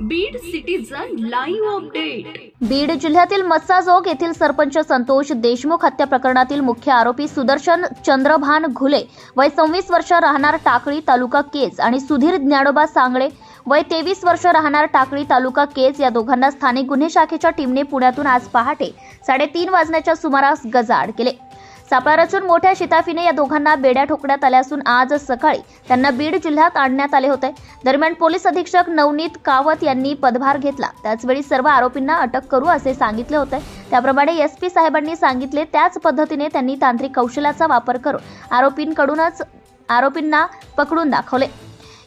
Beed citizen live update. Beed जिल्ह्यातील मस्साजोग येथील सरपंच संतोष देशमुख हत्या प्रकरणातील मुख्य आरोपी सुदर्शन चंद्रभान घुले वय 26 वर्ष राहणार टाकळी तालुका केज आणि सुधीर ज्ञानोबा सांगळे वय 23 वर्ष राहणार टाकळी तालुका केज या दोघांना स्थानिक गुन्हे शाखेच्या टीमने पुण्यातून आज पहाटे 3:30 वाजण्याच्या सुमारास गजाआड केले। सापळा रचून मोठ्या शिताफीने या दोघांना बेड्या ठोकण्यात आल्या असून आज सकाळी त्यांना बीड जिल्ह्यात आणण्यात आले होते। दरम्यान पोलीस अधीक्षक नवनीत कावत यांनी पदभार घेतला। त्याचवेळी सर्व आरोपींना अटक करू असे सांगितले होते। त्याप्रमाणे एसपी साहेबांनी सांगितले त्याच पद्धतीने त्यांनी तांत्रिक कौशल्याचा वापर करून आरोपींना पकडून दाखवले।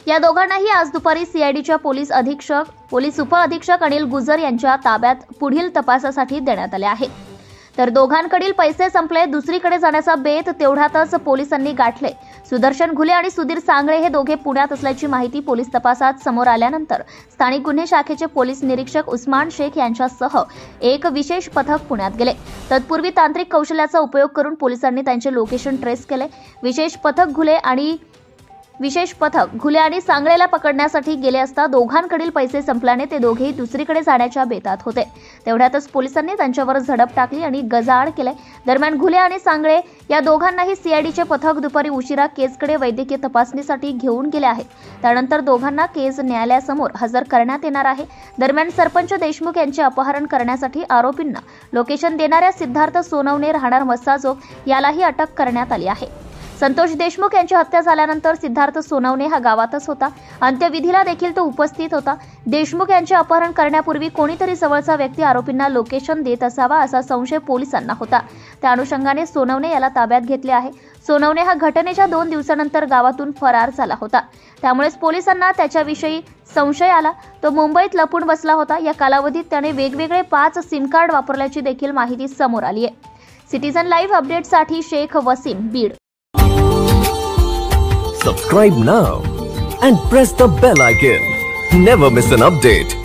या दोघांनाही आज दुपारी सीआयडीच्या पोलीस उप अधीक्षक अनिल गुजर यांच्या ताब्यात पुढील तपासासाठी देण्यात आले आहे। तर दोघांकडील पैसे संपले, दुसरीकडे जाण्याचा बेत तेवढ्यातच पोलिसांनी गाठले। सुदर्शन घुले आणि सुधीर सांगळे हे दोघे पुण्यात असल्याची माहिती पोलीस तपासात समोर आल्यानंतर स्थानिक गुन्हे शाखेचे पोलीस निरीक्षक उस्मान शेख यांच्यासह एक विशेष पथक पुण्यात गेले। तत्पूर्वी तांत्रिक कौशल्याचा उपयोग करून पोलिसांनी त्यांचे लोकेशन ट्रेस केले। विशेष पथक घुले आणि सांगळेला पकडण्यासाठी गेले असता दोघांकडील पैसे संपल्याने ते दोघेही दुसरीकडे जाण्याच्या बेतात होते। तेवढ्यातच पोलिसांनी त्यांच्यावर झडप टाकली आणि गजाआड केले। दरम्यान घुले आणि सांगळे या दोघांनाही सीआयडीचे पथक दुपारी उशिरा केजकडे वैद्यकीय तपासणीसाठी घेऊन गेले आहे। त्यानंतर दोघांना केज न्यायालयासमोर हजर करण्यात येणार आहे। दरम्यान सरपंच देशमुख यांचे अपहरण करण्यासाठी आरोपींना लोकेशन देणाऱ्या सिद्धार्थ सोनवणे राहणार मस्साजोग यालाही अटक करण्यात आली आहे। संतोष देशमुख यांची हत्या झाल्यानंतर सिद्धार्थ सोनवणे हा गावातच होता। अंत्यविधीला देखील तो उपस्थित होता। देशमुख यांचे अपहरण करण्यापूर्वी कोणीतरी जवळचा व्यक्ती आरोपींना लोकेशन देत असावा असा संशय पोलिसांना होता। त्या अनुषंगाने सोनवणे याला ताब्यात घेतले आहे। सोनवणे हा घटनेच्या 2 दिवसानंतर गावातून फरार झाला होता। त्यामुळेच पोलिसांना त्याच्याविषयी संशय आला। तो मुंबईत लपून बसला होता। या कालावधीत त्याने वेगवेगळे 5 सिम कार्ड वापरल्याची देखील माहिती समोर आली आहे। सिटीजन लाईव्ह अपडेटसाठी Shaikh Wasim, Beed. Subscribe now and press the bell icon. Never miss an update.